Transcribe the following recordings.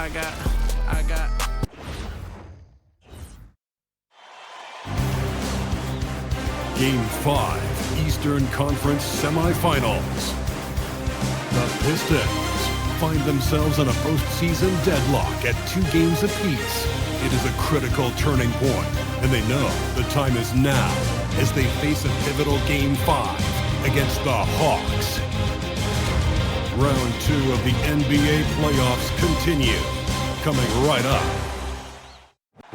I got. Game 5, Eastern Conference Semifinals. The Pistons find themselves in a postseason deadlock at 2 games apiece. It is a critical turning point, and they know the time is now as they face a pivotal Game 5 against the Hawks. Round 2 of the NBA playoffs continue, coming right up.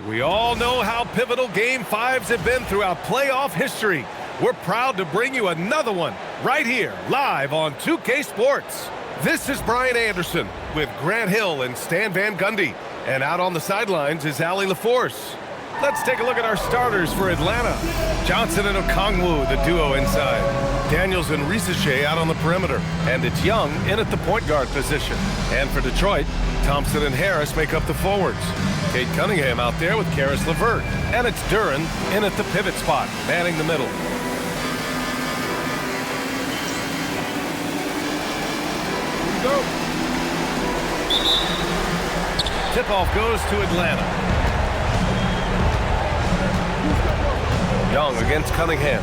We all know how pivotal Game 5s have been throughout playoff history. We're proud to bring you another one right here, live on 2K Sports. This is Brian Anderson with Grant Hill and Stan Van Gundy. And out on the sidelines is Allie LaForce. Let's take a look at our starters for Atlanta. Johnson and Okongwu, the duo inside. Daniels and Risache out on the perimeter. And it's Young in at the point guard position. And for Detroit, Thompson and Harris make up the forwards. Kate Cunningham out there with Karis LeVert. And it's Duren in at the pivot spot, manning the middle. Here we go. Tip-off goes to Atlanta. Young against Cunningham.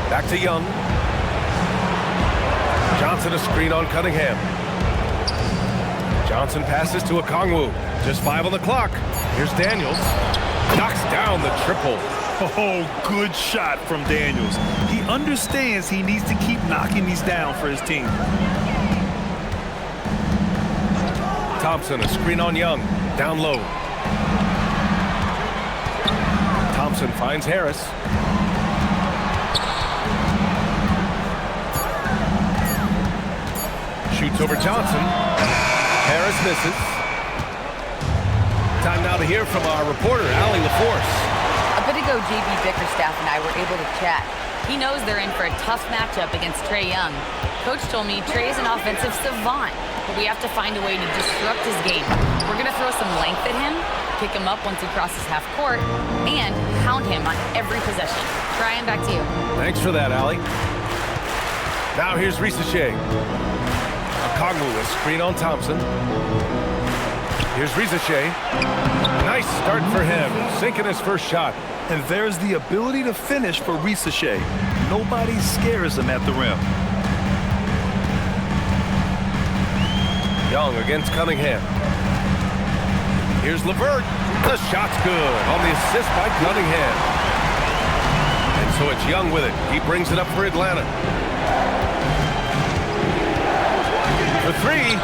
Back to Young. Johnson a screen on Cunningham. Johnson passes to Okongwu. Just 5 on the clock. Here's Daniels. Knocks down the triple. Oh, good shot from Daniels. He understands he needs to keep knocking these down for his team. Thompson a screen on Young. Down low. Thompson finds Harris. Shoots over Johnson. Harris misses. Time now to hear from our reporter, Allie LaForce. A bit ago, JB Bickerstaff and I were able to chat. He knows they're in for a tough matchup against Trae Young. Coach told me Trae is an offensive savant, but we have to find a way to disrupt his game. We're going to throw some length at him, pick him up once he crosses half court, and hound him on every possession. Brian, back to you. Thanks for that, Allie. Now here's Risache. Okongwu a screen on Thompson. Here's Risache. Nice start for him, sinking his first shot. And there's the ability to finish for Risache. Nobody scares him at the rim. Young against Cunningham. Here's LeVert. The shot's good on the assist by Cunningham. And so it's Young with it. He brings it up for Atlanta. For 3.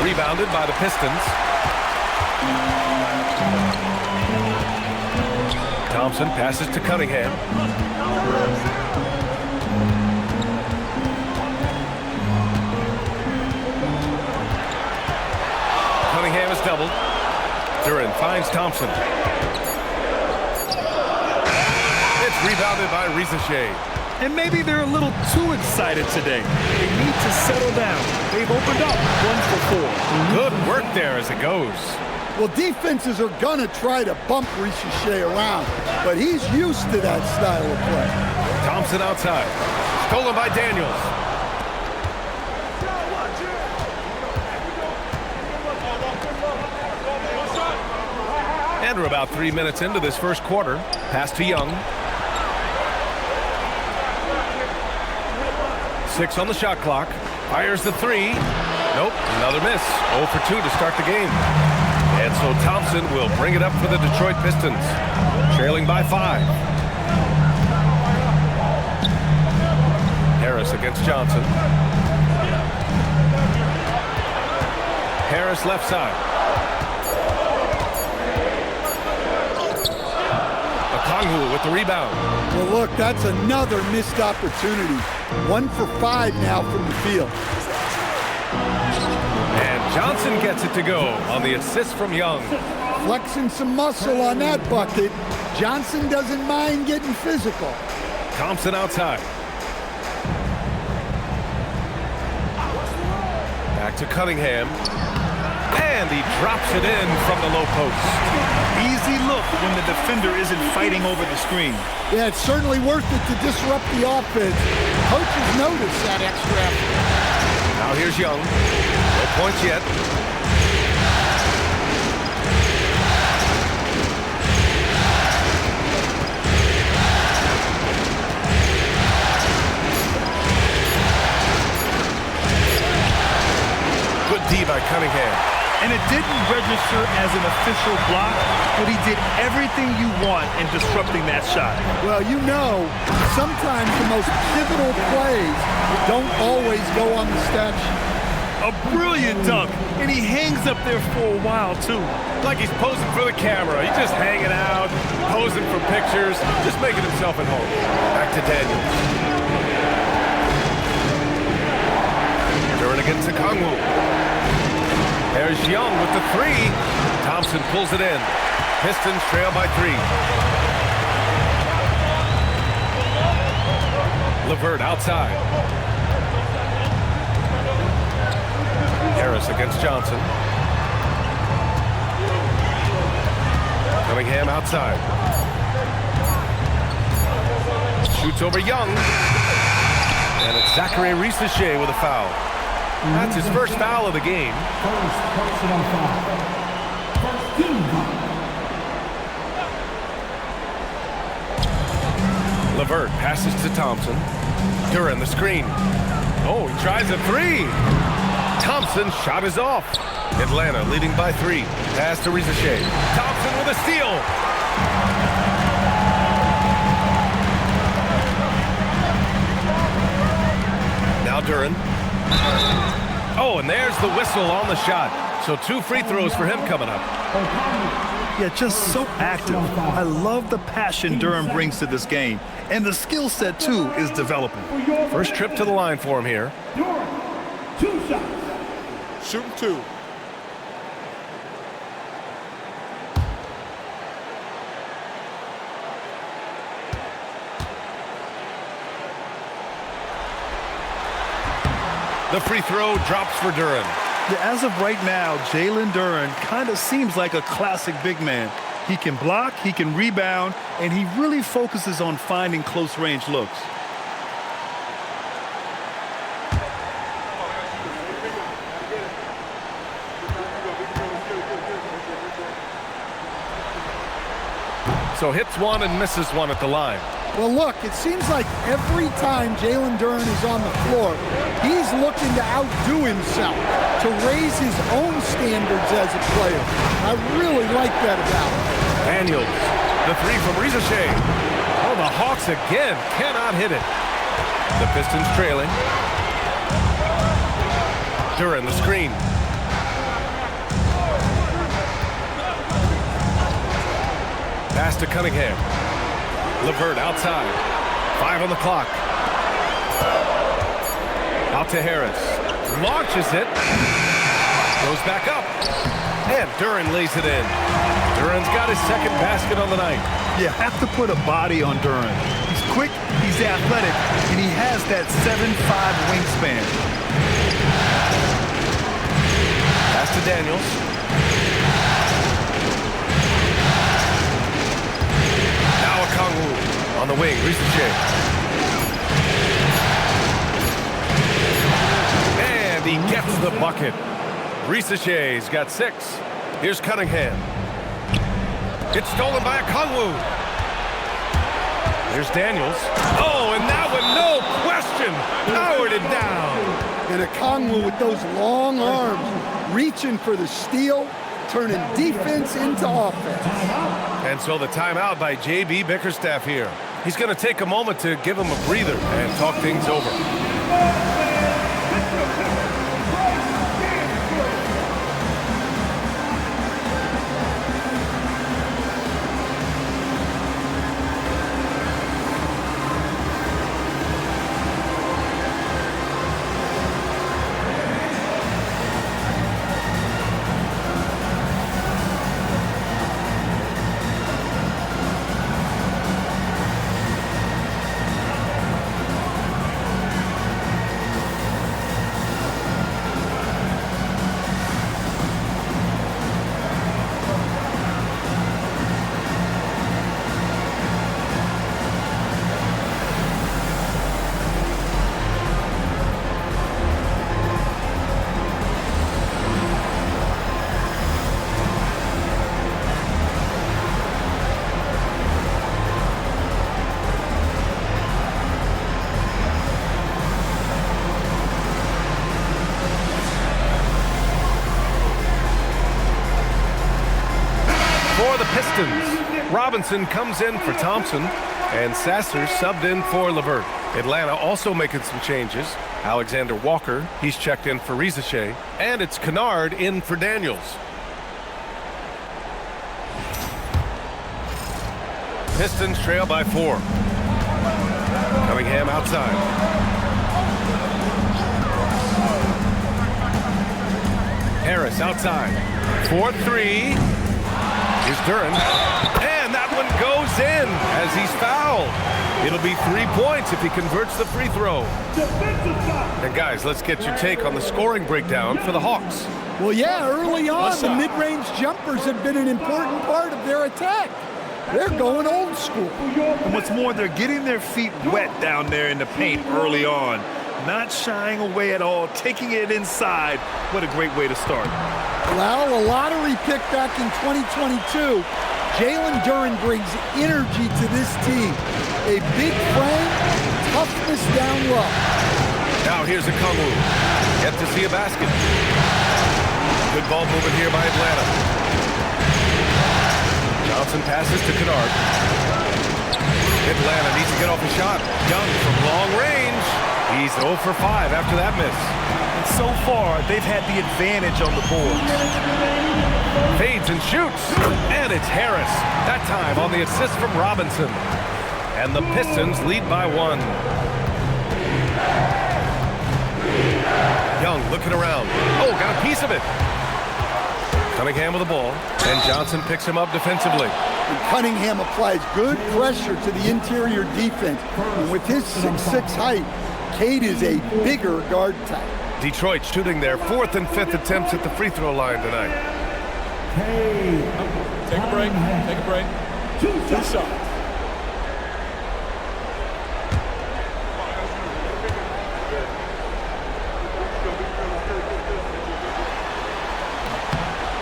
Rebounded by the Pistons. Thompson passes to Cunningham. Cunningham is doubled. Duren finds Thompson. It's rebounded by Risache. And maybe they're a little too excited today. They need to settle down. They've opened up 1 for 4. Good work there as it goes. Well, defenses are going to try to bump Risache around, but he's used to that style of play. Thompson outside. Stolen by Daniels. And we're about 3 minutes into this first quarter. Pass to Young. 6 on the shot clock. Fires the 3. Nope, another miss. 0 for 2 to start the game. And so Thompson will bring it up for the Detroit Pistons, trailing by 5. Harris against Johnson. Harris left side. Okongwu with the rebound. Well, look, that's another missed opportunity. 1 for 5 now from the field. And Johnson gets it to go on the assist from Young. Flexing some muscle on that bucket. Johnson doesn't mind getting physical. Thompson outside. Back to Cunningham. And he drops it in from the low post. Easy look when the defender isn't fighting over the screen. Yeah, it's certainly worth it to disrupt the offense. Coaches notice that extra effort. Now here's Young. No points yet. Good D by Cunningham. And it didn't register as an official block, but he did everything you want in disrupting that shot. Well, you know, sometimes the most pivotal plays don't always go on the stat sheet. A brilliant dunk, and he hangs up there for a while, too. Like he's posing for the camera. He's just hanging out, posing for pictures, just making himself at home. Back to Daniels. Duran against Okongwu. There's Young with the three. Thompson pulls it in. Pistons trail by 3. LeVert outside. Harris against Johnson. Cunningham outside. Shoots over Young. And it's Zachary Risacher with a foul. That's his first foul of the game. LeVert passes to Thompson. Duran the screen. Oh, he tries a 3. Thompson's shot is off. Atlanta leading by 3. Pass to Risacher. Thompson with a steal. Now Duran. Oh, and there's the whistle on the shot. So 2 free throws for him coming up. Yeah, just so active. I love the passion Duran brings to this game. And the skill set, too, is developing. First trip to the line for him here. Two shots. Shooting 2. The free throw drops for Duran. Yeah, as of right now, Jalen Duran kind of seems like a classic big man. He can block, he can rebound, and he really focuses on finding close-range looks. So hits 1 and misses 1 at the line. Well, look, it seems like every time Jalen Duran is on the floor, he's looking to outdo himself, to raise his own standards as a player. I really like that about him. Daniels, the 3 from Risacher. Oh, the Hawks again cannot hit it. The Pistons trailing. Duran the screen. Pass to Cunningham. LeVert outside. 5 on the clock. Out to Harris. Launches it. Goes back up. And Duran lays it in. Duran's got his second basket on the night. You have to put a body on Duran. He's quick, he's athletic, and he has that 7'5" wingspan. Pass to Daniels. Now Okongwu on the wing. Risacher. And he gets the bucket. Risacher's got 6. Here's Cunningham. It's stolen by Okongwu. Here's Daniels. Oh, and that one, no question, powered it down. And Okongwu with those long arms, reaching for the steal, turning defense into offense. And so the timeout by J.B. Bickerstaff here. He's going to take a moment to give him a breather and talk things over. for the Pistons. Robinson comes in for Thompson, and Sasser subbed in for LeVert. Atlanta also making some changes. Alexander Walker, he's checked in for Rizachet, and it's Kennard in for Daniels. Pistons trail by 4. Cunningham outside. Harris outside. 4-3. Here's Duren. And that one goes in as he's fouled. It'll be 3 points if he converts the free throw. And guys, let's get your take on the scoring breakdown for the Hawks. Well, yeah, early on, the mid-range jumpers have been an important part of their attack. They're going old school. And what's more, they're getting their feet wet down there in the paint early on. Not shying away at all, taking it inside. What a great way to start. Well, a lottery pick back in 2022. Jalen Duren brings energy to this team. A big frame, toughness down low. Now here's a Kungwu. Yet to see a basket. Good ball movement here by Atlanta. Johnson passes to Kennard. Atlanta needs to get off a shot. Young from long range. He's 0 for 5 after that miss. And so far, they've had the advantage on the board. Fades and shoots. And it's Harris. That time on the assist from Robinson. And the Pistons lead by 1. Young looking around. Oh, got a piece of it. Cunningham with the ball, and Johnson picks him up defensively. And Cunningham applies good pressure to the interior defense. And with his 6'6" height, Cade is a bigger guard type. Detroit shooting their 4th and 5th attempts at the free throw line tonight. Take a break. Take a break. 2 shots.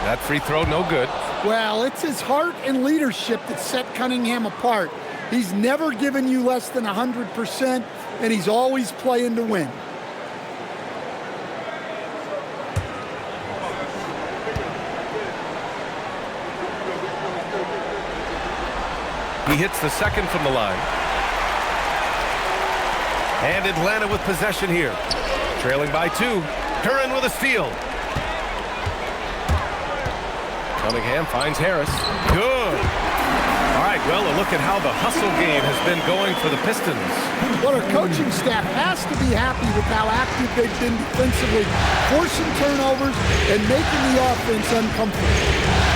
That free throw, no good. Well, it's his heart and leadership that set Cunningham apart. He's never given you less than 100%, and he's always playing to win. He hits the second from the line. And Atlanta with possession here. Trailing by 2. Duren with a steal. Cunningham finds Harris. Good. All right, well, a look at how the hustle game has been going for the Pistons. Well, our coaching staff has to be happy with how active they've been defensively, forcing turnovers and making the offense uncomfortable.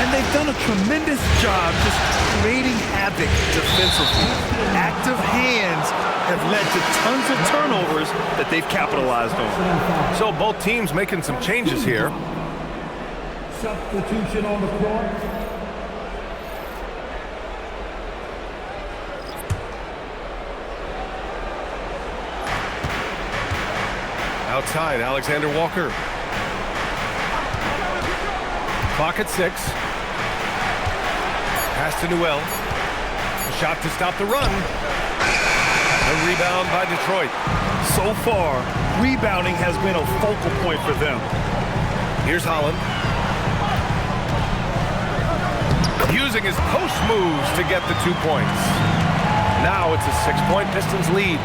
And they've done a tremendous job just creating havoc defensively. Active hands have led to tons of turnovers that they've capitalized on. So both teams making some changes here. Substitution on the court. Outside, Alexander Walker. Clock at 6. Pass to Newell. A shot to stop the run. A rebound by Detroit. So far, rebounding has been a focal point for them. Here's Holland. Using his post moves to get the 2 points. Now it's a 6-point Pistons lead.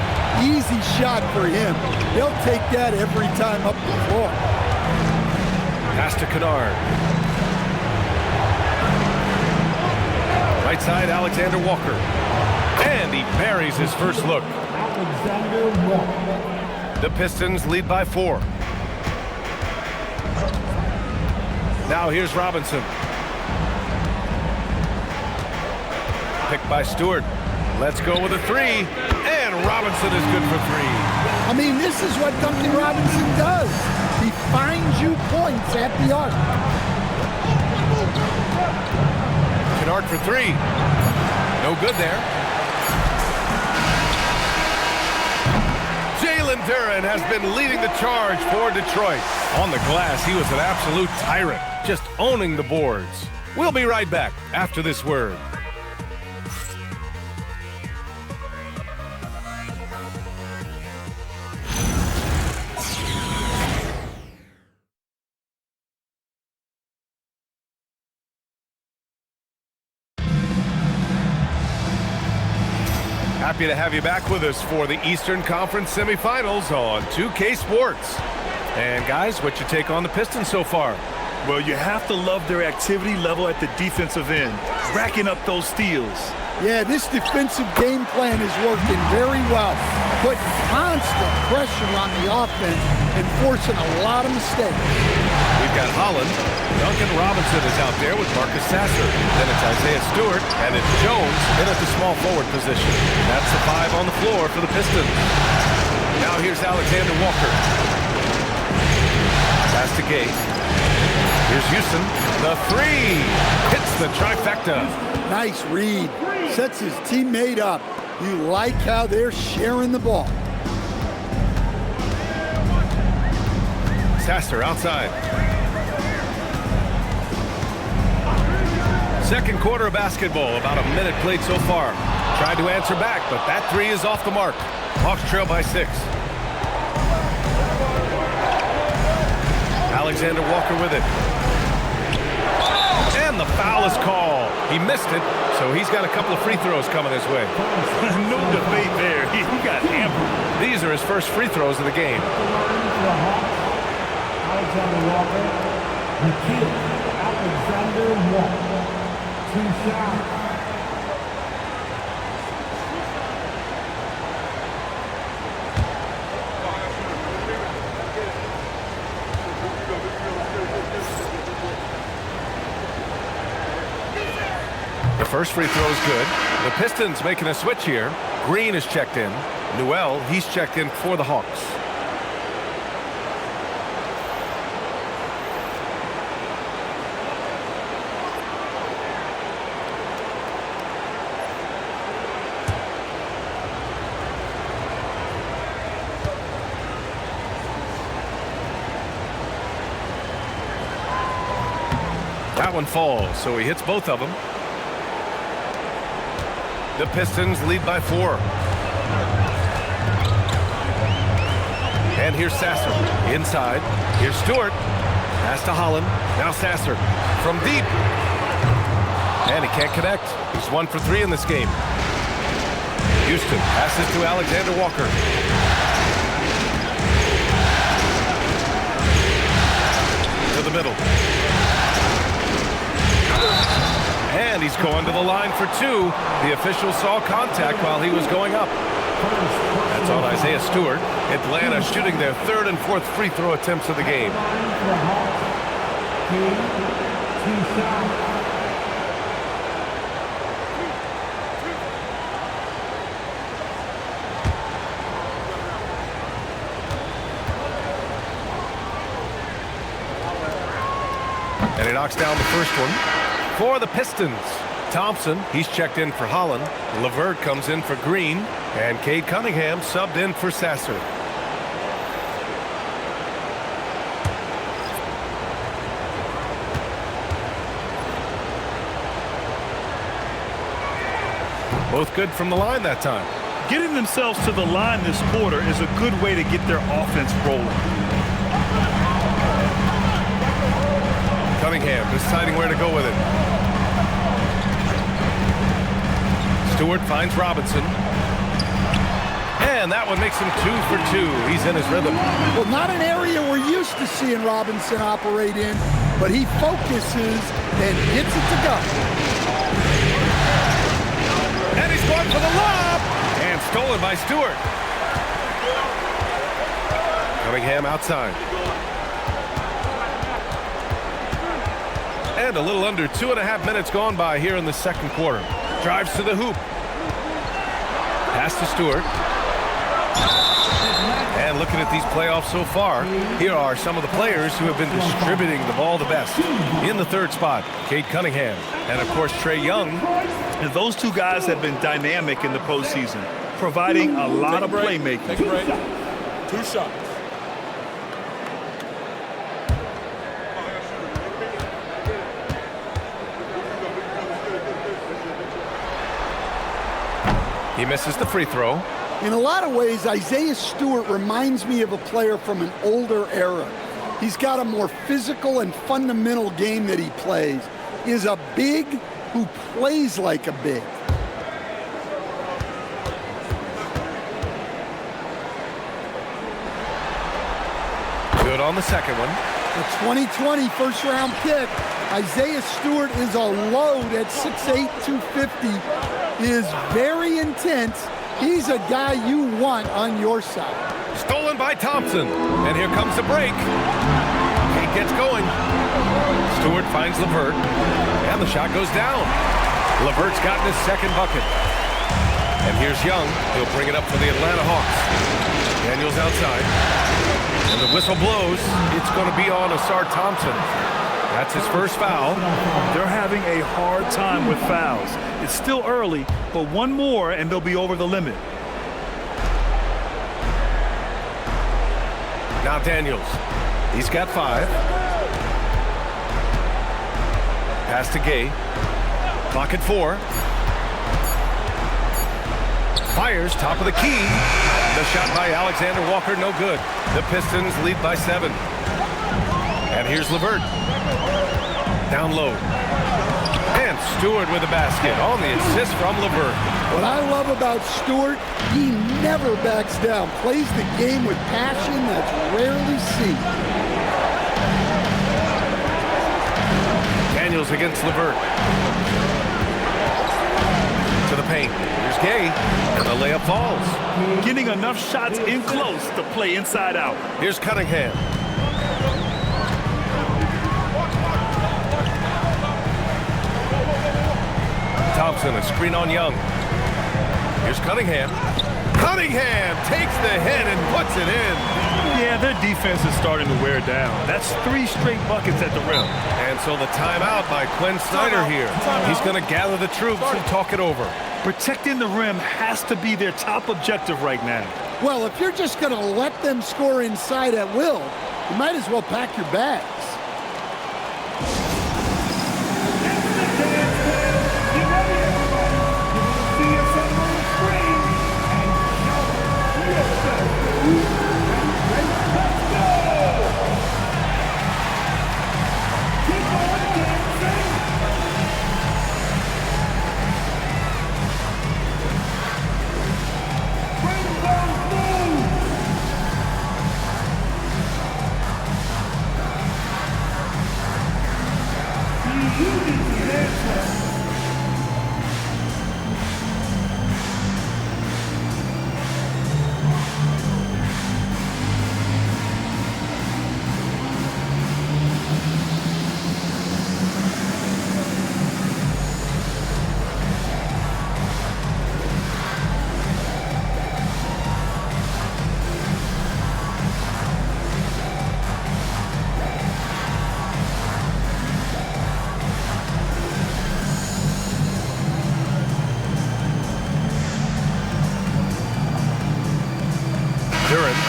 Easy shot for him. They'll take that every time up the floor. Pass to Kennard. Right side, Alexander Walker. And he buries his first look. The Pistons lead by 4. Now here's Robinson. Picked by Stewart. Let's go with a 3. And Robinson is good for 3. I mean, this is what Duncan Robinson does. He finds you points at the arc. Kennard for 3. No good there. Jalen Duren has been leading the charge for Detroit. On the glass, he was an absolute tyrant, just owning the boards. We'll be right back after this word. Happy to have you back with us for the Eastern Conference Semifinals on 2K Sports. And guys, what's your take on the Pistons so far? Well, you have to love their activity level at the defensive end, racking up those steals. Yeah, this defensive game plan is working very well. Putting constant pressure on the offense and forcing a lot of mistakes. We've got Holland. Duncan Robinson is out there with Marcus Sasser. Then it's Isaiah Stewart, and it's Jones in at the small forward position. That's the 5 on the floor for the Pistons. Now here's Alexander Walker. Pass to Gay. Here's Houston. The 3 hits the trifecta. Nice read. Sets his teammate up. You like how they're sharing the ball. Sasser outside. Second quarter of basketball, about a minute played so far. Tried to answer back, but that 3 is off the mark. Hawks trail by 6. Alexander Walker with it. And the foul is called. He missed it, so he's got a couple of free throws coming his way. No debate there. He got hammered. These are his first free throws of the game. Alexander Walker, the kid, Alexander Walker, 2 shots. The first free throw is good. The Pistons making a switch here. Green is checked in. Newell, he's checked in for the Hawks. That one falls, so he hits both of them. The Pistons lead by 4. And here's Sasser inside. Here's Stewart. Pass to Holland. Now Sasser from deep. And he can't connect. He's 1 for 3 in this game. Houston passes to Alexander Walker. To the middle. And he's going to the line for 2. The official saw contact while he was going up. That's on Isaiah Stewart. Atlanta shooting their 3rd and 4th free throw attempts of the game. And he knocks down the first one. For the Pistons, Thompson, he's checked in for Holland. LeVert comes in for Green. And Cade Cunningham subbed in for Sasser. Both good from the line that time. Getting themselves to the line this quarter is a good way to get their offense rolling. Cunningham deciding where to go with it. Stewart finds Robinson. And that one makes him 2 for 2. He's in his rhythm. Well, not an area we're used to seeing Robinson operate in, but he focuses and gets it to go. And he's going for the lob. And stolen by Stewart. Cunningham outside. And a little under 2.5 minutes gone by here in the second quarter. Drives to the hoop. Pass to Stewart. And looking at these playoffs so far, here are some of the players who have been distributing the ball the best. In the 3rd spot, Cade Cunningham. And, of course, Trae Young. And those 2 guys have been dynamic in the postseason, providing a lot of playmaking. Take a break. 2 shots. He misses the free throw. In a lot of ways, Isaiah Stewart reminds me of a player from an older era. He's got a more physical and fundamental game that he plays. He is a big who plays like a big. on the second one. The 2020 first-round pick, Isaiah Stewart, is a load at 6'8", 250, is very intense. He's a guy you want on your side. Stolen by Thompson, and here comes the break. Kate gets going. Stewart finds LeVert, and the shot goes down. LeVert's gotten his second bucket. And here's Young. He'll bring it up for the Atlanta Hawks. Daniels outside. And the whistle blows. It's going to be on Asar Thompson. That's his first foul. They're having a hard time with fouls. It's still early, but one more and they'll be over the limit. Now Daniels. He's got 5. Pass to Gay. Clock at 4. Fires top of the key. The shot by Alexander Walker, no good. The Pistons lead by 7. And here's LeVert. Down low. And Stewart with the basket on the assist from LeVert. What I love about Stewart, he never backs down. Plays the game with passion that's rarely seen. Daniels against LeVert. To the paint. Here's Gay. And the layup falls. Getting enough shots in close to play inside out. Here's Cunningham. Thompson, a screen on Young. Here's Cunningham. Cunningham takes the hit and puts it in. Yeah, their defense is starting to wear down. That's 3 straight buckets at the rim. And so the timeout by Quinn Snyder here. He's going to gather the troops and talk it over. Protecting the rim has to be their top objective right now. Well, if you're just going to let them score inside at will, you might as well pack your bags.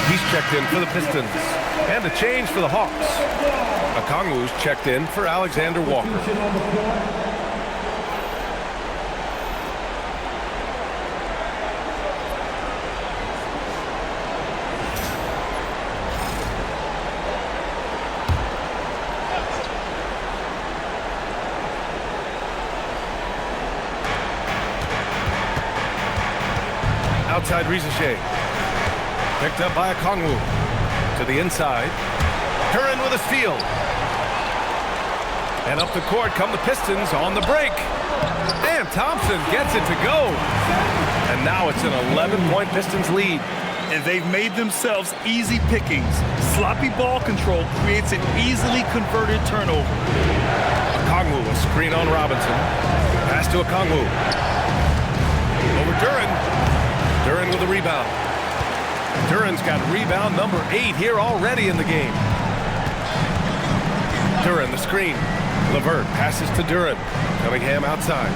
He's checked in for the Pistons. And a change for the Hawks. Okongwu's checked in for Alexander Walker. Outside Rizichet. Picked up by Okongwu. To the inside. Curran with a steal. And up the court come the Pistons on the break. And Thompson gets it to go. And now it's an 11-point Pistons lead. And they've made themselves easy pickings. Sloppy ball control creates an easily converted turnover. Okongwu, a screen on Robinson. Pass to Okongwu. Over Duran. Duran with a rebound. Duran's got rebound number 8 here already in the game. Duran, the screen. LeVert passes to Duran. Cunningham outside.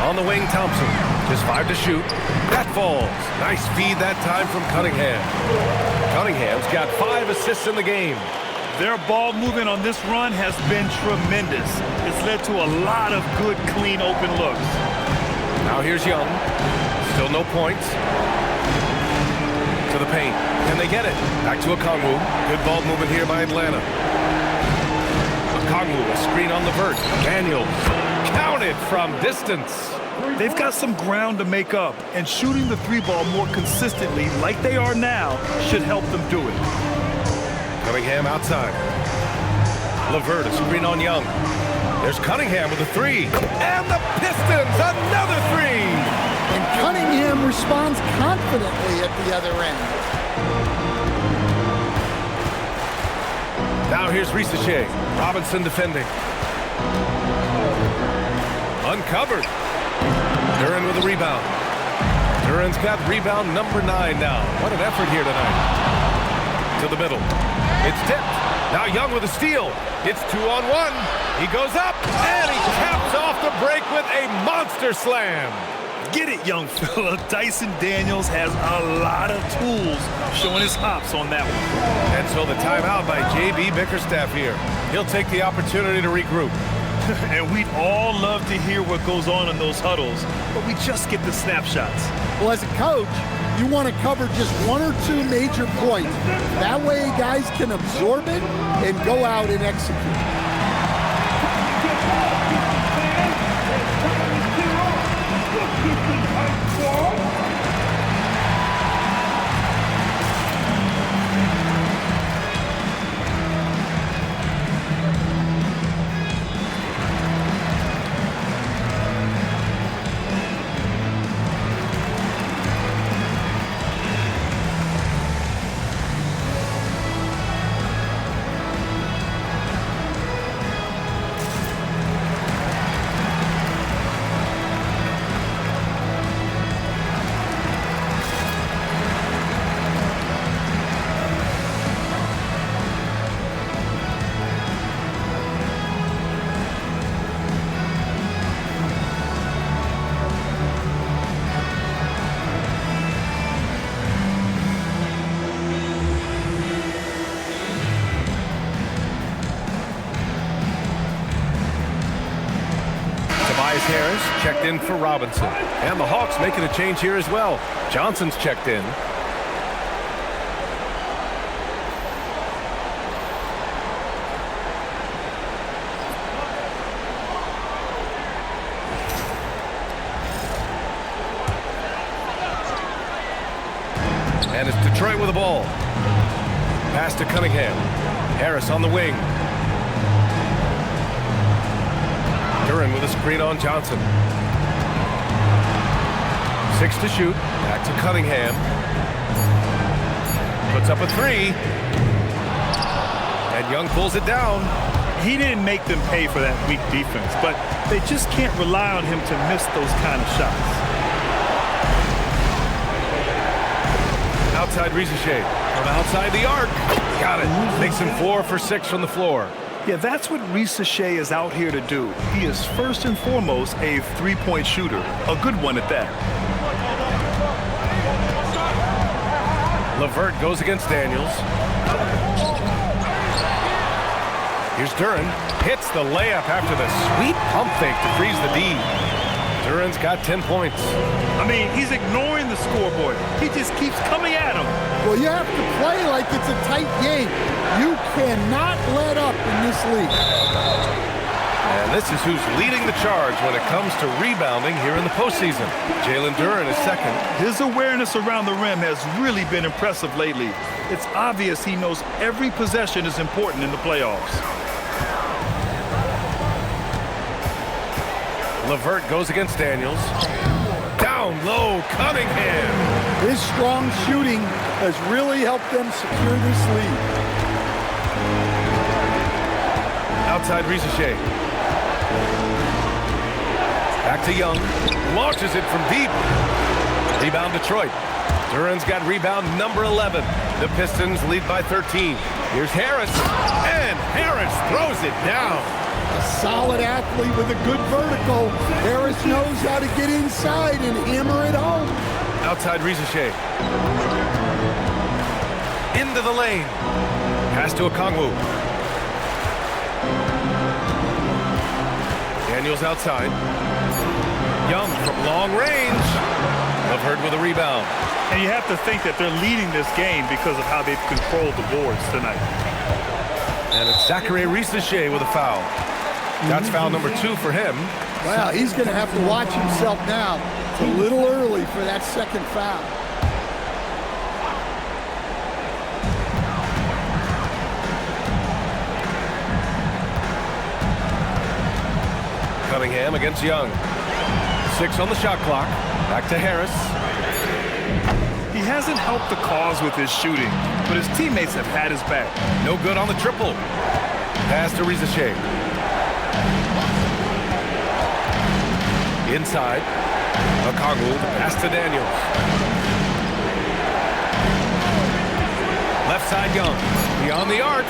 On the wing, Thompson. Just 5 to shoot. That falls. Nice feed that time from Cunningham. Cunningham's got 5 assists in the game. Their ball movement on this run has been tremendous. It's led to a lot of good, clean, open looks. Now here's Young. Still no points. To the paint. Can they get it? Back to Okongwu. Good ball movement here by Atlanta. Okongwu, a screen on LeVert. Daniels. Counted from distance. They've got some ground to make up, and shooting the three ball more consistently like they are now should help them do it. Cunningham outside. LeVert, a screen on Young. There's Cunningham with a three. And the Pistons, another three! And Cunningham responds confidently at the other end. Now here's Risache. Robinson defending. Uncovered. Duren with a rebound. Duren's got rebound number 9 now. What an effort here tonight. To the middle. It's tipped. Now Young with a steal. It's 2-on-1. He goes up, and he caps off the break with a monster slam. Get it, young fella. Dyson Daniels has a lot of tools showing his hops on that one. And so the timeout by J.B. Bickerstaff here. He'll take the opportunity to regroup. And we'd all love to hear what goes on in those huddles, but we just get the snapshots. Well, as a coach, you want to cover just 1 or 2 major points. That way guys can absorb it and go out and execute. Harris checked in for Robinson. And the Hawks making a change here as well. Johnson's checked in. And it's Detroit with the ball. Pass to Cunningham. Harris on the wing. Duren with a screen on Johnson. 6 to shoot. Back to Cunningham. Puts up a 3. And Young pulls it down. He didn't make them pay for that weak defense, but they just can't rely on him to miss those kind of shots. Outside Risache. From outside the arc. Got it. Makes him 4 for 6 from the floor. Yeah, that's what Risache is out here to do. He is first and foremost a three-point shooter, a good one at that. LeVert goes against Daniels. Here's Duren. Hits the layup after the sweet pump fake to freeze the D. Duren's got 10 points. I mean, he's ignoring the scoreboard. He just keeps coming at him. Well, you have to play like it's a tight game. You cannot let up in this league. And this is who's leading the charge when it comes to rebounding here in the postseason. Jalen Duren is second. His awareness around the rim has really been impressive lately. It's obvious he knows every possession is important in the playoffs. LeVert goes against Daniels. Down low, Cunningham. His strong shooting has really helped them secure this lead. Outside Risache. Back to Young. Launches it from deep. Rebound Detroit. Duren's got rebound number 11. The Pistons lead by 13. Here's Harris. And Harris throws it down. A solid athlete with a good vertical. Harris knows how to get inside and hammer it home. Outside Risache. Into the lane. Pass to Okongwu. Daniels outside. Young from long range. LeVert with a rebound. And you have to think that they're leading this game because of how they've controlled the boards tonight. And it's Zachary Risache with a foul. That's foul number 2 for him. Well, he's going to have to watch himself now. It's a little early for that second foul. Cunningham against Young. 6 on the shot clock. Back to Harris. He hasn't helped the cause with his shooting, but his teammates have had his back. No good on the triple. Pass to Rizachet. Inside. Okongwu, pass to Daniels. Left side Young. Beyond the arc.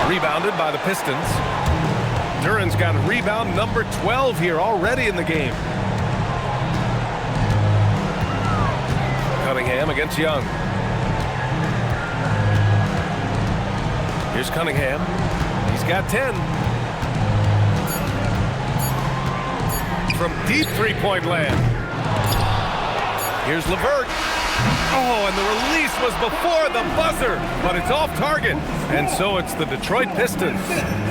Rebounded by the Pistons. Duran's got rebound number 12 here already in the game. Cunningham against Young. Here's Cunningham. He's got 10. From deep three-point land. Here's LeVert. Oh, and the release was before the buzzer, but it's off target. And so it's the Detroit Pistons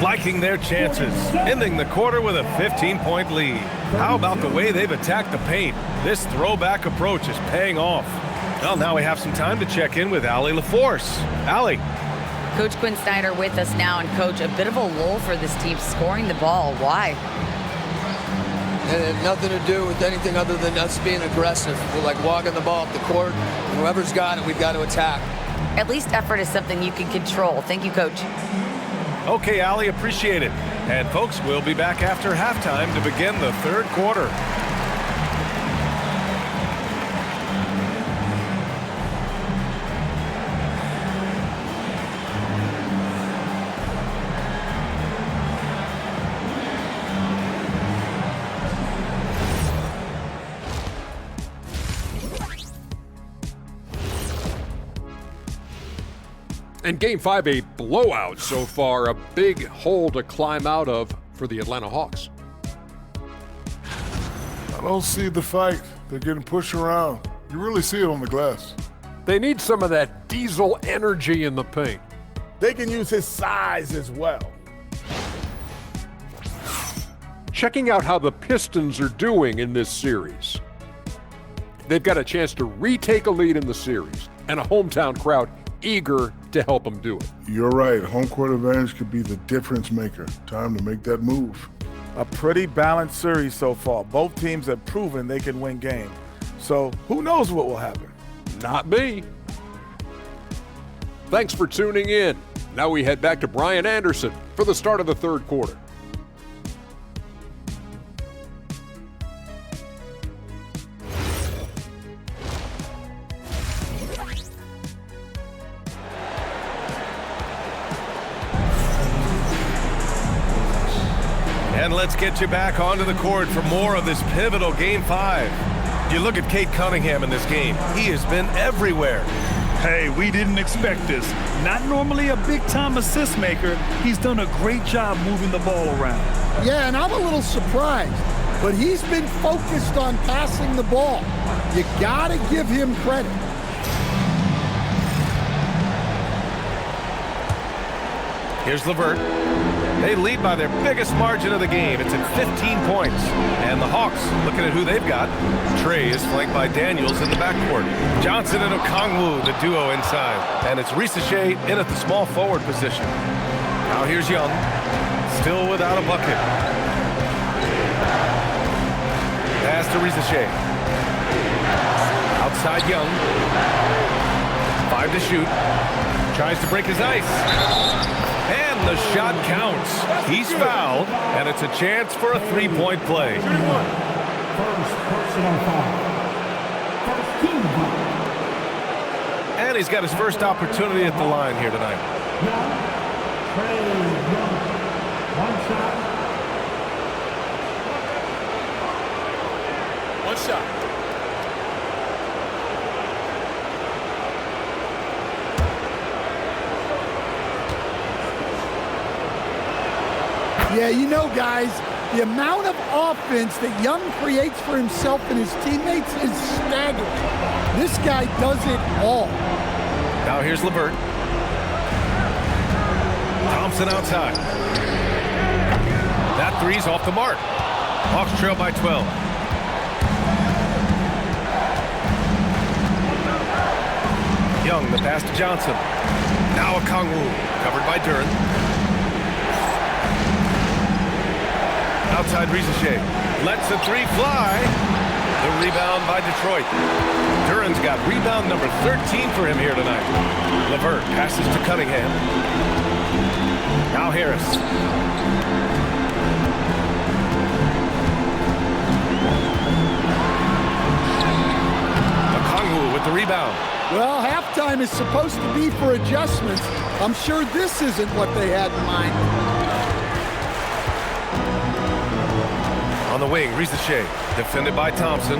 liking their chances, ending the quarter with a 15-point lead. How about the way they've attacked the paint? This throwback approach is paying off. Well, now we have some time to check in with Allie LaForce. Allie. Coach Quinn Snyder with us now, and Coach, a bit of a lull for this team scoring the ball. Why? It had nothing to do with anything other than us being aggressive. We're like walking the ball up the court. Whoever's got it, we've got to attack. At least effort is something you can control. Thank you, Coach. Okay, Allie, appreciate it. And folks, we'll be back after halftime to begin the third quarter. And Game 5, a blowout so far, a big hole to climb out of for the Atlanta Hawks. I don't see the fight. They're getting pushed around. You really see it on the glass. They need some of that diesel energy in the paint. They can use his size as well. Checking out how the Pistons are doing in this series. They've got a chance to retake a lead in the series, and a hometown crowd eager to help them do it. You're right. Home court advantage could be the difference maker. Time to make that move. A pretty balanced series so far. Both teams have proven they can win games. So who knows what will happen? Not me. Thanks for tuning in. Now we head back to Brian Anderson for the start of the third quarter. And let's get you back onto the court for more of this pivotal Game 5. You look at Cade Cunningham in this game. He has been everywhere. Hey, we didn't expect this. Not normally a big-time assist maker. He's done a great job moving the ball around. Yeah, and I'm a little surprised, but he's been focused on passing the ball. You gotta give him credit. Here's LeVert. They lead by their biggest margin of the game. It's at 15 points. And the Hawks, looking at who they've got, Trey is flanked by Daniels in the backcourt. Johnson and Okongwu, the duo inside. And it's Rizachet in at the small forward position. Now here's Young, still without a bucket. Pass to Rizachet. Outside Young. 5 to shoot. Tries to break his ice. And the shot counts. He's fouled, and it's a chance for a three-point play. First personal foul. First team foul. And he's got his first opportunity at the line here tonight. Trey Young. One shot. One shot. Yeah, you know, guys, the amount of offense that Young creates for himself and his teammates is staggering. This guy does it all. Now here's LeVert. Thompson outside. That three's off the mark. Hawks trail by 12. Young, the pass to Johnson. Now Okongwu, covered by Duren. Outside Rizachet. Lets the three fly. The rebound by Detroit. Duren's got rebound number 13 for him here tonight. LeVert passes to Cunningham. Now Harris. Okongwu with the rebound. Well, halftime is supposed to be for adjustments. I'm sure this isn't what they had in mind. On the wing, Rizachet, defended by Thompson.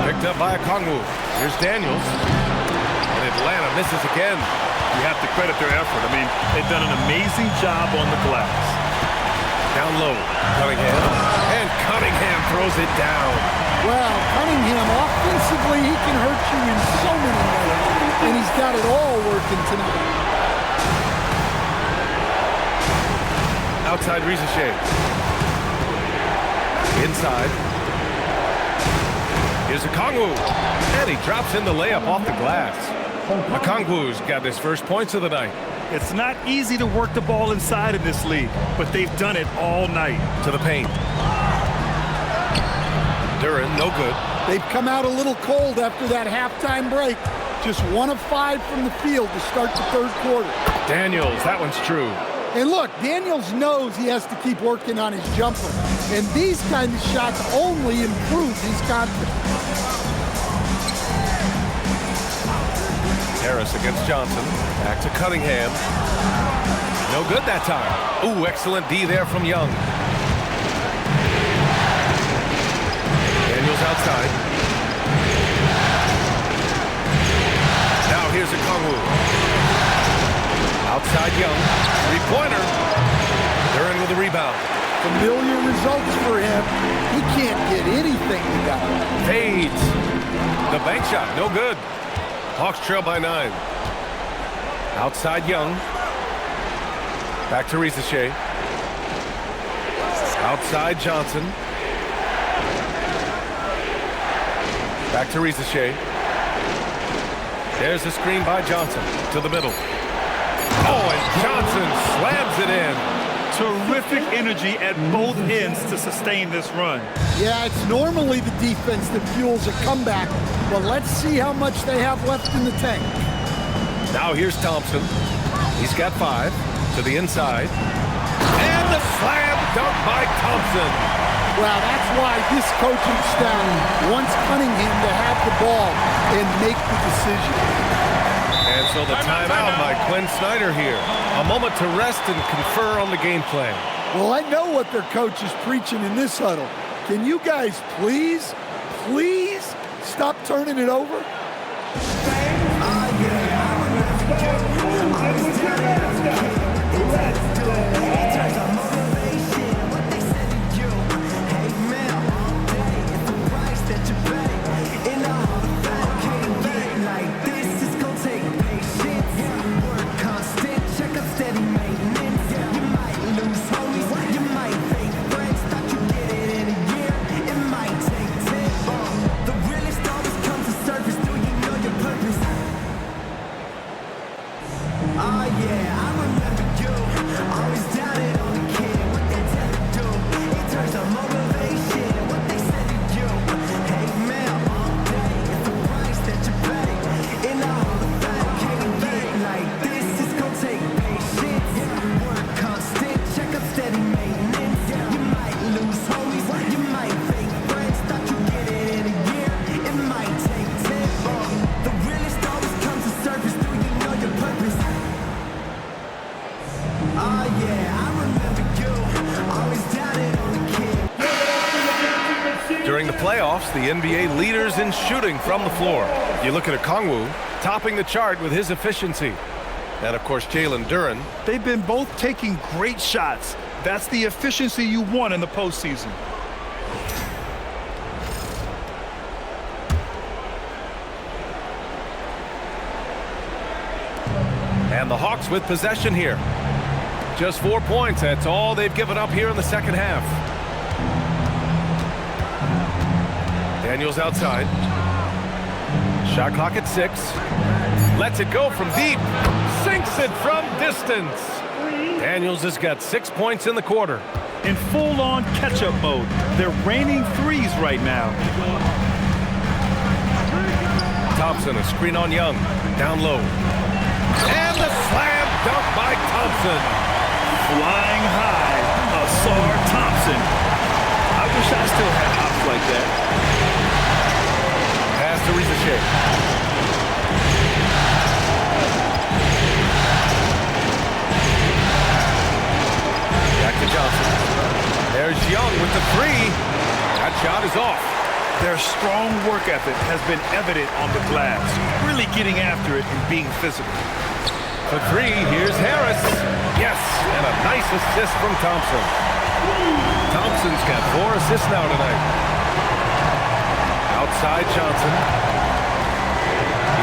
Picked up by Okongwu. Here's Daniels. And Atlanta misses again. You have to credit their effort. I mean, they've done an amazing job on the glass. Down low, Cunningham. And Cunningham throws it down. Well, Cunningham, offensively, he can hurt you in so many ways, and he's got it all working tonight. Outside Rizachet. Inside. Here's Okongwu. And he drops in the layup off the glass. Okongwu's got his first points of the night. It's not easy to work the ball inside in this league, but they've done it all night. To the paint. Duren, no good. They've come out a little cold after that halftime break. Just 1 of 5 from the field to start the third quarter. Daniels, that one's true. And look, Daniels knows he has to keep working on his jumper. And these kind of shots only improve his confidence. Harris against Johnson. Back to Cunningham. No good that time. Ooh, excellent D there from Young. Daniels outside. Now here's Okongwu. Outside Young. Three-pointer. Duren with the rebound. Familiar results for him. He can't get anything together. Fades. The bank shot, no good. Hawks trail by 9. Outside Young. Back to Rizachet. Outside Johnson. Back to Rizachet. There's a screen by Johnson to the middle. Oh, and Johnson slams it in. Terrific energy at both ends to sustain this run. Yeah, it's normally the defense that fuels a comeback, but let's see how much they have left in the tank. Now here's Thompson. He's got 5 to the inside. And the slam dunk by Thompson. Well, that's why this coaching staff wants Cunningham to have the ball and make the decision. And so the timeout by Quinn Snyder here. A moment to rest and confer on the game plan. Well, I know what their coach is preaching in this huddle. Can you guys please stop turning it over? During the playoffs, the NBA leaders in shooting from the floor. You look at Okongwu, topping the chart with his efficiency. And, of course, Jalen Duren. They've been both taking great shots. That's the efficiency you want in the postseason. And the Hawks with possession here. Just 4 points. That's all they've given up here in the second half. Daniels outside. Shot clock at 6. Lets it go from deep. Sinks it from distance. Daniels has got 6 points in the quarter. In full-on catch-up mode. They're raining threes right now. Thompson, a screen on Young. Down low. And the slam dunk by Thompson. Flying high, Asar Thompson. I wish I still had hops like that. Pass to Ricochet. Back to Johnson. There's Young with the 3. That shot is off. Their strong work ethic has been evident on the glass, really getting after it and being physical. For 3, here's Harris. Yes, and a nice assist from Thompson. Thompson's got 4 assists now tonight. Outside Johnson.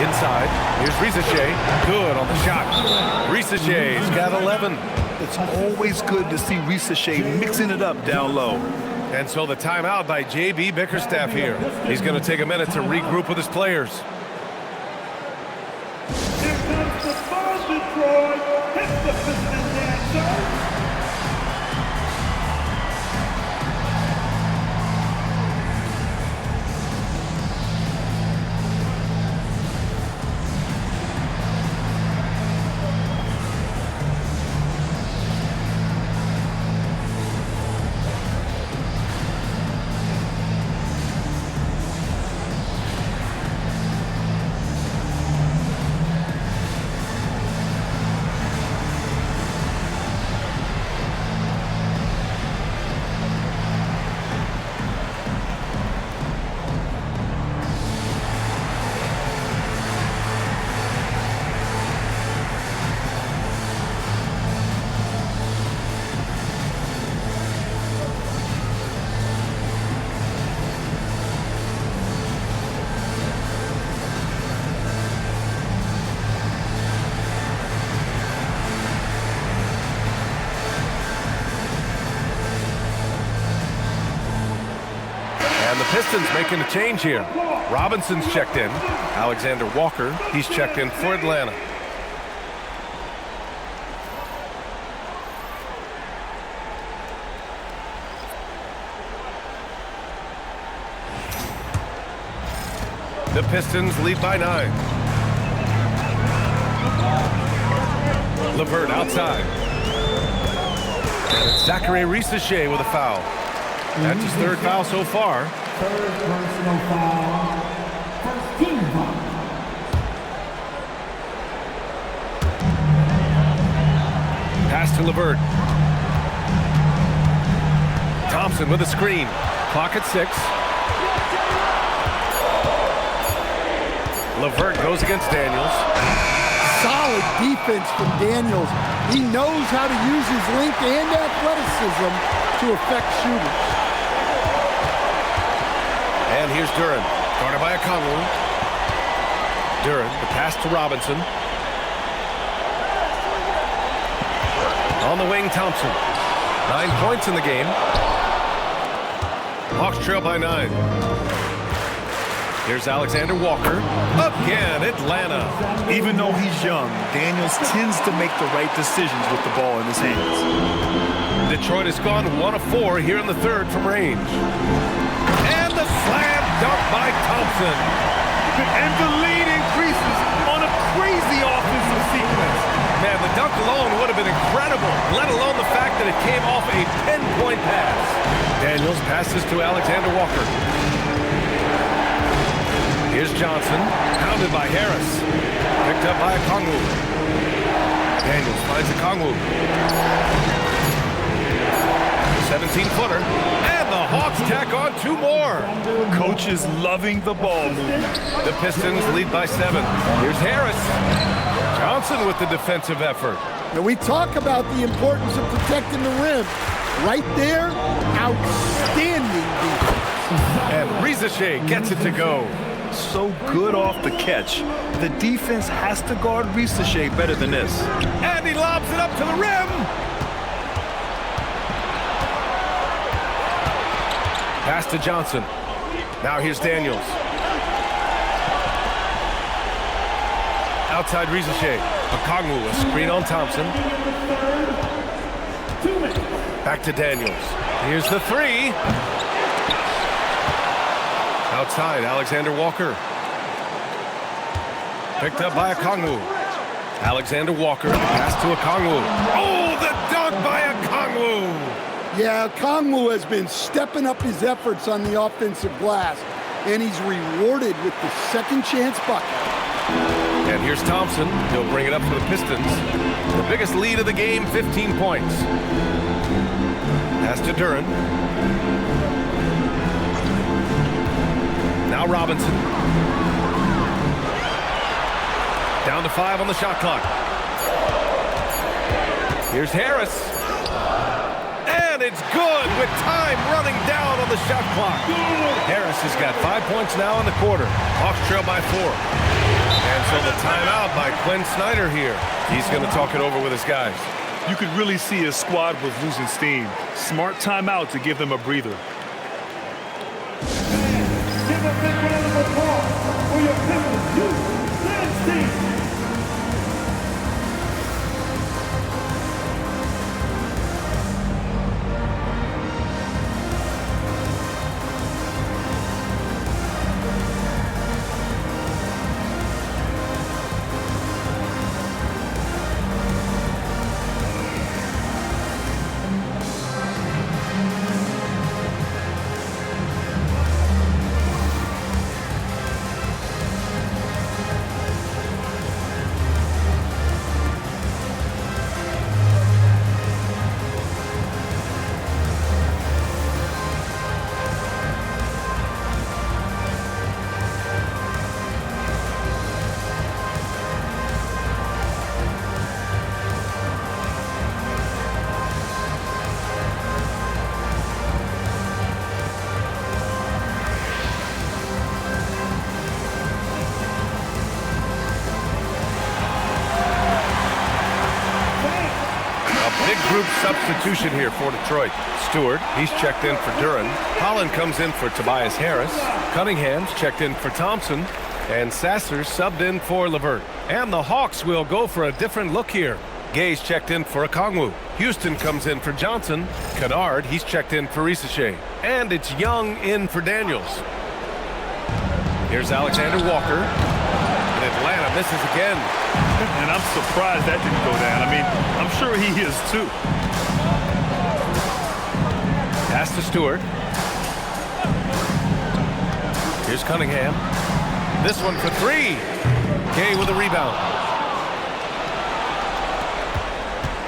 Inside. Here's Ricochet. Good on the shot. Ricochet's got 11. It's always good to see Ricochet mixing it up down low. And so the timeout by J.B. Bickerstaff here. He's going to take a minute to regroup with his players. Here comes the ball, Detroit. Hits the Pistons dancer. And the Pistons making a change here. Robinson's checked in. Alexander Walker, he's checked in for Atlanta. The Pistons lead by 9. LeVert outside. And it's Zachary Ricochet with a foul. That's his 3rd foul so far. 3rd personal foul. 1st team foul. Pass to LeVert. Thompson with a screen. Clock at 6. LeVert goes against Daniels. Solid defense from Daniels. He knows how to use his length and athleticism to affect shooters. And here's Duran, guarded by Okongwu. Duran, the pass to Robinson. On the wing, Thompson. 9 points in the game. Hawks trail by 9. Here's Alexander Walker. Again, Atlanta. Even though he's young, Daniels tends to make the right decisions with the ball in his hands. Detroit has gone 1 of 4 here in the 3rd from range. And the slam dunk by Thompson. And the lead increases on a crazy offensive sequence. Man, the dunk alone would have been incredible, let alone the fact that it came off a 10-point pass. Daniels passes to Alexander Walker. Here's Johnson, pounded by Harris. Picked up by Okongwu. Daniels finds Okongwu. 17-footer. And the Hawks tack on 2 more. Coach is loving the ball movement. The Pistons lead by 7. Here's Harris. Johnson with the defensive effort. Now we talk about the importance of protecting the rim. Right there, outstanding defense. And Ricochet gets it to go. So good off the catch. The defense has to guard Ricochet better than this. And he lobs it up to the rim. Pass to Johnson. Now here's Daniels. Outside Rizachet. Okongwu, a screen on Thompson. Back to Daniels. Here's the three. Outside, Alexander Walker. Picked up by Okongwu. Alexander Walker, pass to Okongwu. Oh, the dunk by Okongwu! Yeah, Okongwu has been stepping up his efforts on the offensive glass, and he's rewarded with the second chance bucket. And here's Thompson. He'll bring it up for the Pistons. The biggest lead of the game, 15 points. Pass to Duren. Now Robinson. Down to 5 on the shot clock. Here's Harris. And it's good with time running down on the shot clock. Harris has got 5 points now in the quarter. Hawks trail by 4. And so the timeout by Quinn Snyder here. He's going to talk it over with his guys. You could really see his squad was losing steam. Smart timeout to give them a breather. Give a big round of applause for your Pistons youth dance team. Group substitution here for Detroit. Stewart, he's checked in for Duren. Holland comes in for Tobias Harris. Cunningham's checked in for Thompson. And Sasser subbed in for Levert. And the Hawks will go for a different look here. Gay's checked in for Okongwu. Houston comes in for Johnson. Kennard, he's checked in for Rizachet. And it's Young in for Daniels. Here's Alexander Walker. And Atlanta misses again. And I'm surprised that didn't go down. I mean, I'm sure he is too. Pass to Stewart. Here's Cunningham. This one for 3. Gay with a rebound.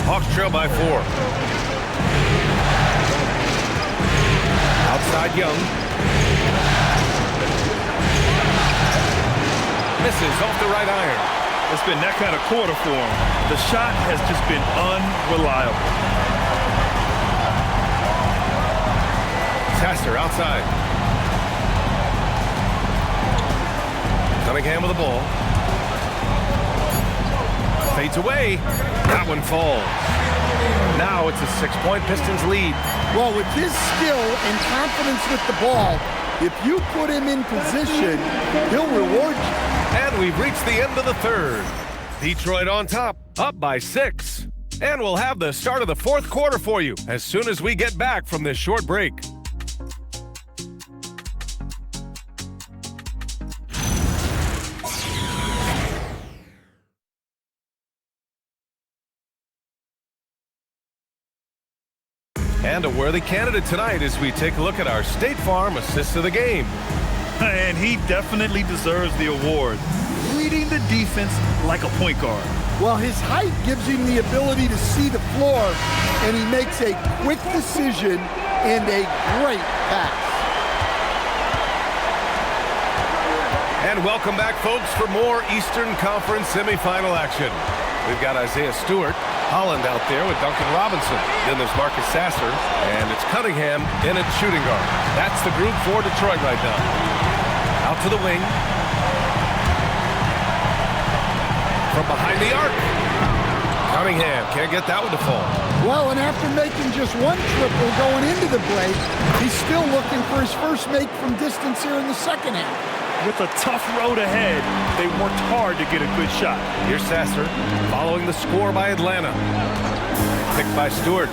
Hawks trail by 4. Outside Young. Misses off the right iron. It's been that kind of quarter for him. The shot has just been unreliable. Sasser outside. Cunningham with the ball. Fades away. That one falls. Now it's a 6-point Pistons lead. Well, with his skill and confidence with the ball, if you put him in position, he'll reward you. And we've reached the end of the third. Detroit on top, up by 6. And we'll have the start of the fourth quarter for you as soon as we get back from this short break. And a worthy candidate tonight as we take a look at our State Farm Assist of the Game. And he definitely deserves the award. Leading the defense like a point guard. Well, his height gives him the ability to see the floor, and he makes a quick decision and a great pass. And welcome back, folks, for more Eastern Conference semifinal action. We've got Isaiah Stewart, Holland out there with Duncan Robinson. Then there's Marcus Sasser, and it's Cunningham in at shooting guard. That's the group for Detroit right now. Out to the wing. From behind the arc. Cunningham can't get that one to fall. Well, and after making just one triple going into the break, he's still looking for his first make from distance here in the second half. With a tough road ahead, they worked hard to get a good shot. Here's Sasser following the score by Atlanta. Picked by Stewart.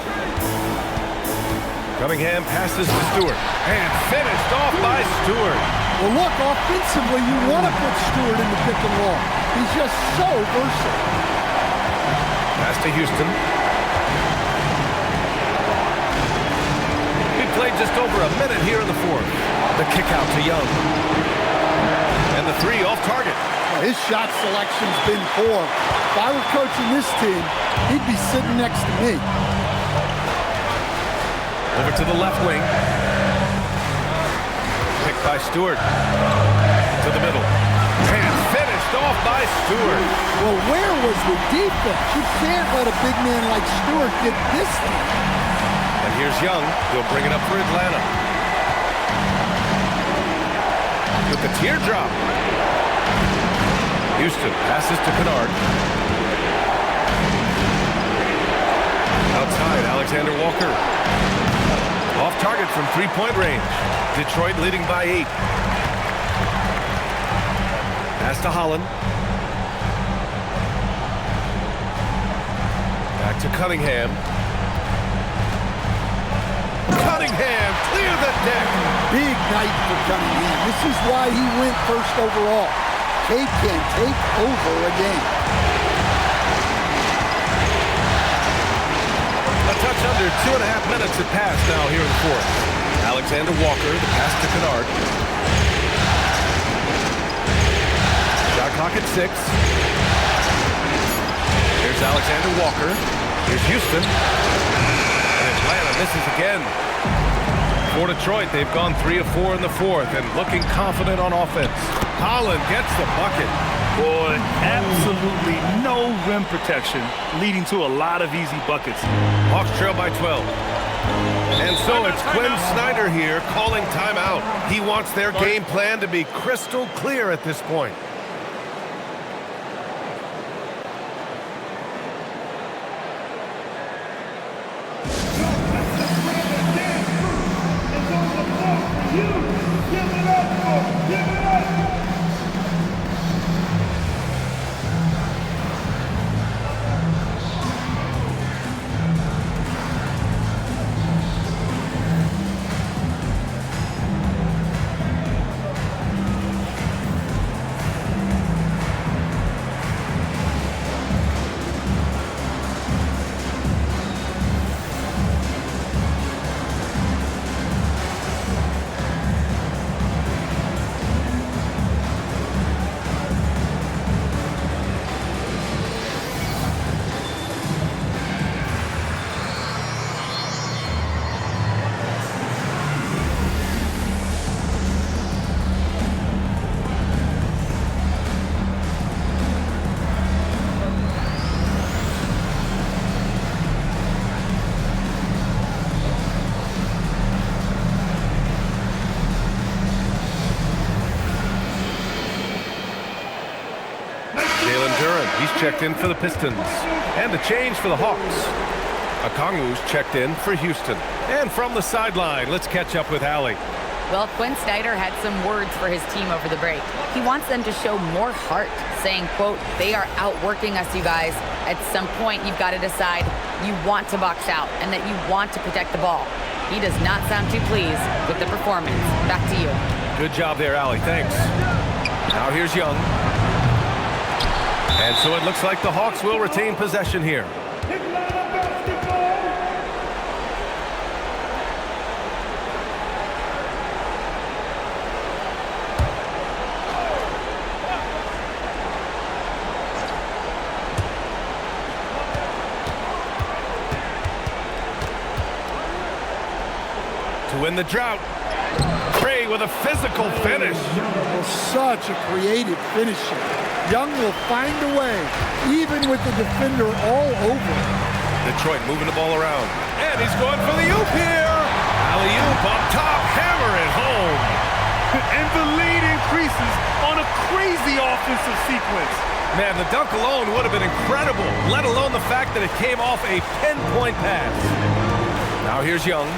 Cunningham passes to Stewart. And finished off by Stewart. Well, look, offensively, you want to put Stewart in the pick and roll. He's just so versatile. Pass to Houston. We played just over a minute here in the fourth. The kick out to Young. And the three off target. Well, his shot selection's been poor. If I were coaching this team, he'd be sitting next to me. Over to the left wing. Picked by Stewart. To the middle. And finished off by Stewart. Well, where was the defense? You can't let a big man like Stewart get this thing. And here's Young. He'll bring it up for Atlanta. With the teardrop. Houston passes to Kennard. Outside, Alexander Walker. Off target from three-point range. Detroit leading by 8. Pass to Holland. Back to Cunningham. Cunningham, clear the deck. Big night for Cunningham. This is why he went first overall. Kate can take over a game. A touch under 2.5 minutes had passed now here in the fourth. Alexander Walker, the pass to Kennard. Shot clock at 6. Here's Alexander Walker. Here's Houston. And Atlanta misses again. For Detroit, they've gone 3 of 4 in the fourth and looking confident on offense. Holland gets the bucket. Boy, absolutely no rim protection, leading to a lot of easy buckets. Hawks trail by 12. And so it's Quinn Snyder here calling timeout. He wants their game plan to be crystal clear at this point. He's checked in for the Pistons. And a change for the Hawks. Okongwu's checked in for Houston. And from the sideline, let's catch up with Allie. Well, Quinn Snyder had some words for his team over the break. He wants them to show more heart, saying, quote, "They are outworking us, you guys. At some point, you've got to decide you want to box out and that you want to protect the ball." He does not sound too pleased with the performance. Back to you. Good job there, Allie. Thanks. Now here's Young. And so it looks like the Hawks will retain possession here. To win the drought. Trey with a physical finish. Well, such a creative finisher. Young will find a way, even with the defender all over. Detroit moving the ball around. And he's going for the oop here. Alley-oop up top, hammer it home. And the lead increases on a crazy offensive sequence. Man, the dunk alone would have been incredible, let alone the fact that it came off a pinpoint pass. Now here's Young.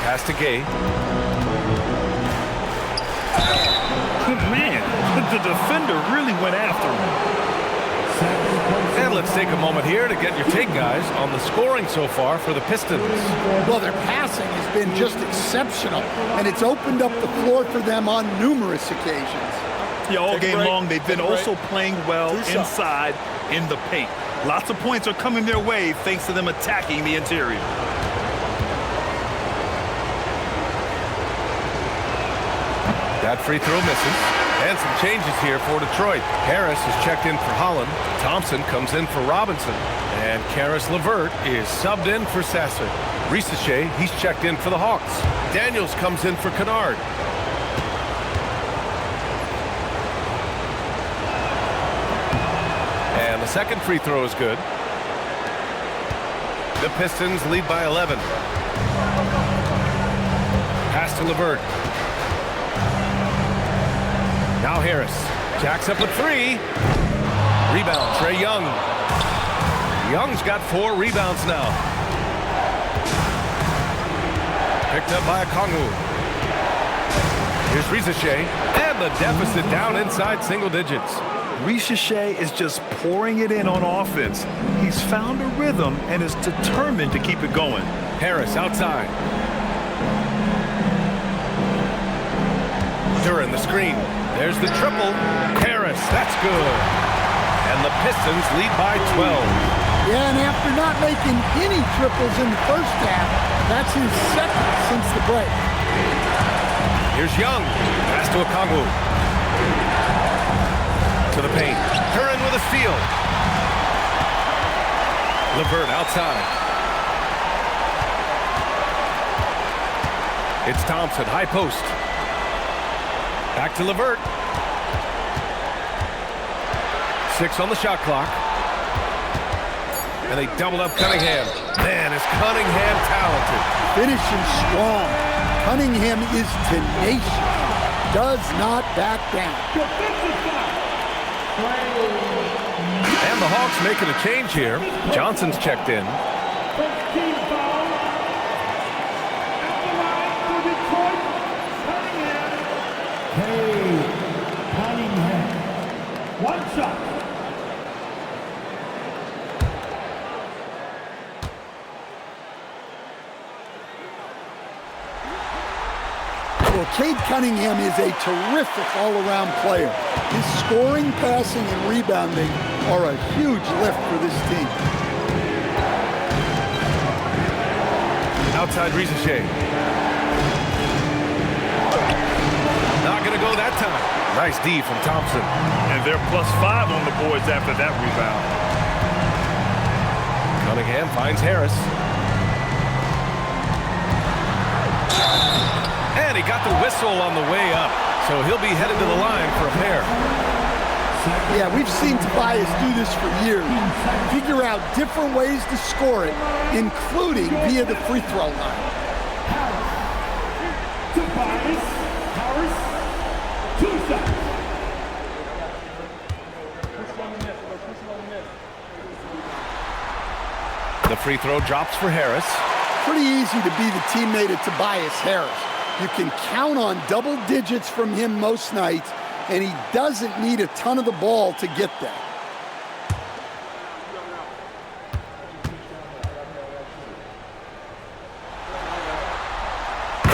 Pass to Gay. Man, the defender really went after him. And let's take a moment here to get your take, guys, on the scoring so far for the Pistons. Well, their passing has been just exceptional, and it's opened up the floor for them on numerous occasions. Yeah, all game long, they've been also playing well inside in the paint. Lots of points are coming their way thanks to them attacking the interior. That free throw misses. And some changes here for Detroit. Harris is checked in for Holland. Thompson comes in for Robinson. And Karis LeVert is subbed in for Sasser. Risache, he's checked in for the Hawks. Daniels comes in for Kennard. And the second free throw is good. The Pistons lead by 11. Pass to LeVert. Now Harris jacks up a three. Rebound, Trae Young. Young's got 4 rebounds now. Picked up by Okongwu. Here's Risache. And the deficit down inside single digits. Risache is just pouring it in on offense. He's found a rhythm and is determined to keep it going. Harris outside. Duran the screen. There's the triple. Harris, that's good. And the Pistons lead by 12. Yeah, and after not making any triples in the first half, that's his second since the break. Here's Young. Pass to Okongwu. To the paint. Duran with a steal. LeVert outside. It's Thompson, high post. Back to LeVert. 6 on the shot clock. And they doubled up Cunningham. Man, is Cunningham talented. Finishing strong. Cunningham is tenacious. Does not back down. And the Hawks making a change here. Johnson's checked in. One shot. Well, Cade Cunningham is a terrific all-around player. His scoring, passing, and rebounding are a huge lift for this team. Outside Risache. Not going to go that time. Nice D from Thompson. And they're +5 on the boards after that rebound. Cunningham finds Harris. And he got the whistle on the way up. So he'll be headed to the line for a pair. Yeah, we've seen Tobias do this for years. Figure out different ways to score it, including via the free throw line. Tobias Harris, 2 shots. The free throw drops for Harris. Pretty easy to be the teammate of Tobias Harris. You can count on double digits from him most nights, and he doesn't need a ton of the ball to get there.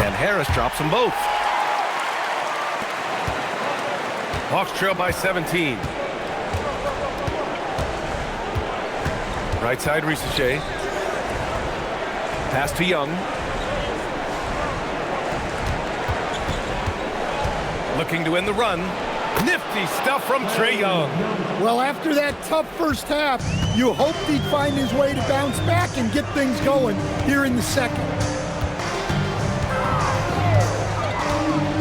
And Harris drops them both. Hawks trail by 17. Right side, Risache. Pass to Young. Looking to win the run. Nifty stuff from Trae Young. Well, after that tough first half, you hoped he'd find his way to bounce back and get things going here in the second.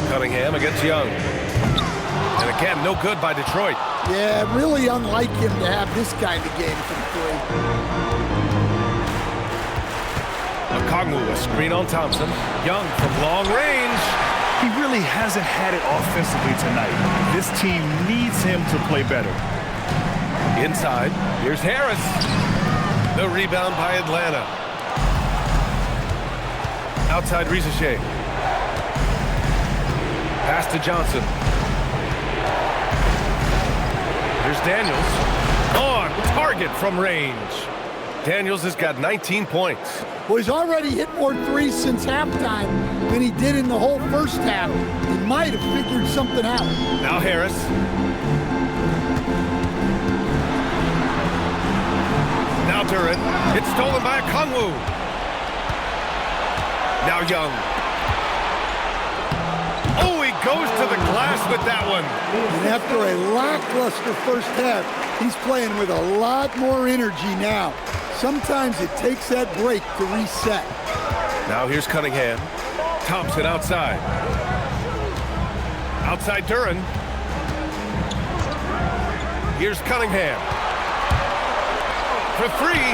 Cunningham against Young. And again, no good by Detroit. Yeah, really unlike him to have this kind of game from three. Kongwu, a screen on Thompson. Young from long range. He really hasn't had it offensively tonight. This team needs him to play better. Inside, here's Harris. The rebound by Atlanta. Outside Rizachet. Pass to Johnson. Here's Daniels. On target from range. Daniels has got 19 points. Well, he's already hit more threes since halftime than he did in the whole first half. He might have figured something out. Now Harris. Now Duran. It's stolen by Kongwu. Now Young. Oh, he goes to the glass with that one. And after a lackluster first half, he's playing with a lot more energy now. Sometimes it takes that break to reset. Now here's Cunningham. Thompson outside. Outside Duran. Here's Cunningham. For three.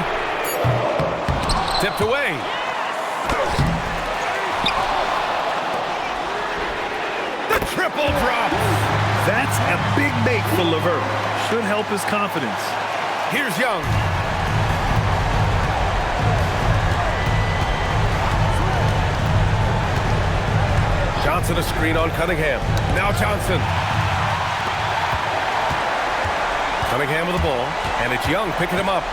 Tipped away. The triple drop. That's a big make for LeVert. Should help his confidence. Here's Young. Johnson a screen on Cunningham. Now Johnson. Cunningham with the ball, and it's Young picking him up.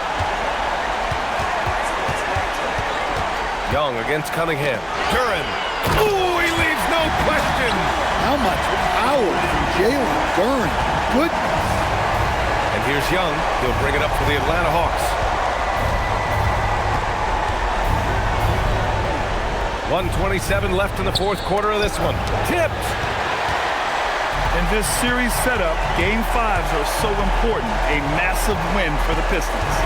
Young against Cunningham. Duran. Ooh, he leaves no question. How much power from Jalen Duran. Goodness. And here's Young. He'll bring it up for the Atlanta Hawks. 1:27 left in the fourth quarter of this one. Tipped. In this series setup, Game 5s are so important. A massive win for the Pistons.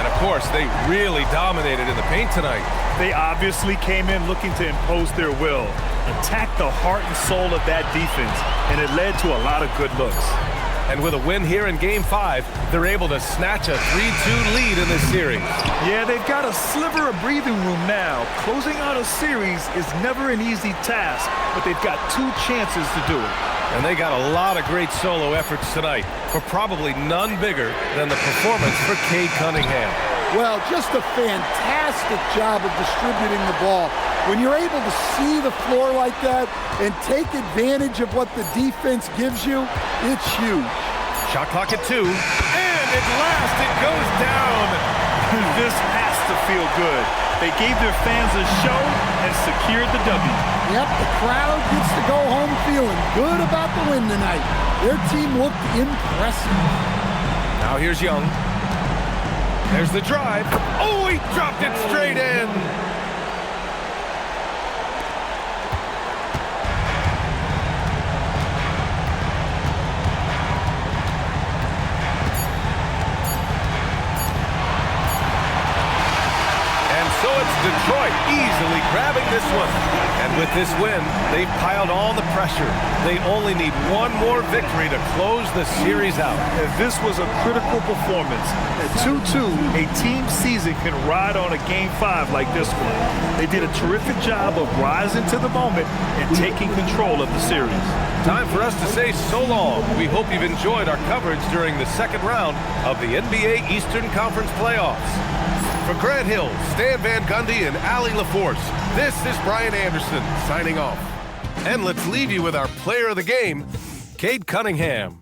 And of course, they really dominated in the paint tonight. They obviously came in looking to impose their will, attack the heart and soul of that defense, and it led to a lot of good looks. And with a win here in Game 5, they're able to snatch a 3-2 lead in this series. Yeah, they've got a sliver of breathing room now. Closing out a series is never an easy task, but they've got 2 chances to do it. And they got a lot of great solo efforts tonight, but probably none bigger than the performance for Cade Cunningham. Well, just a fantastic job of distributing the ball. When you're able to see the floor like that and take advantage of what the defense gives you, it's huge. Shot clock at 2, and at last it goes down. This has to feel good. They gave their fans a show and secured the W. Yep, the crowd gets to go home feeling good about the win tonight. Their team looked impressive. Now here's Young. There's the drive. Oh, he dropped it straight in. Detroit easily grabbing this one. And with this win, they've piled on the pressure. They only need one more victory to close the series out. If this was a critical performance, at 2-2, a team season can ride on a Game 5 like this one. They did a terrific job of rising to the moment and taking control of the series. Time for us to say so long. We hope you've enjoyed our coverage during the second round of the NBA Eastern Conference playoffs. For Grant Hill, Stan Van Gundy, and Allie LaForce, this is Brian Anderson signing off. And let's leave you with our player of the game, Cade Cunningham.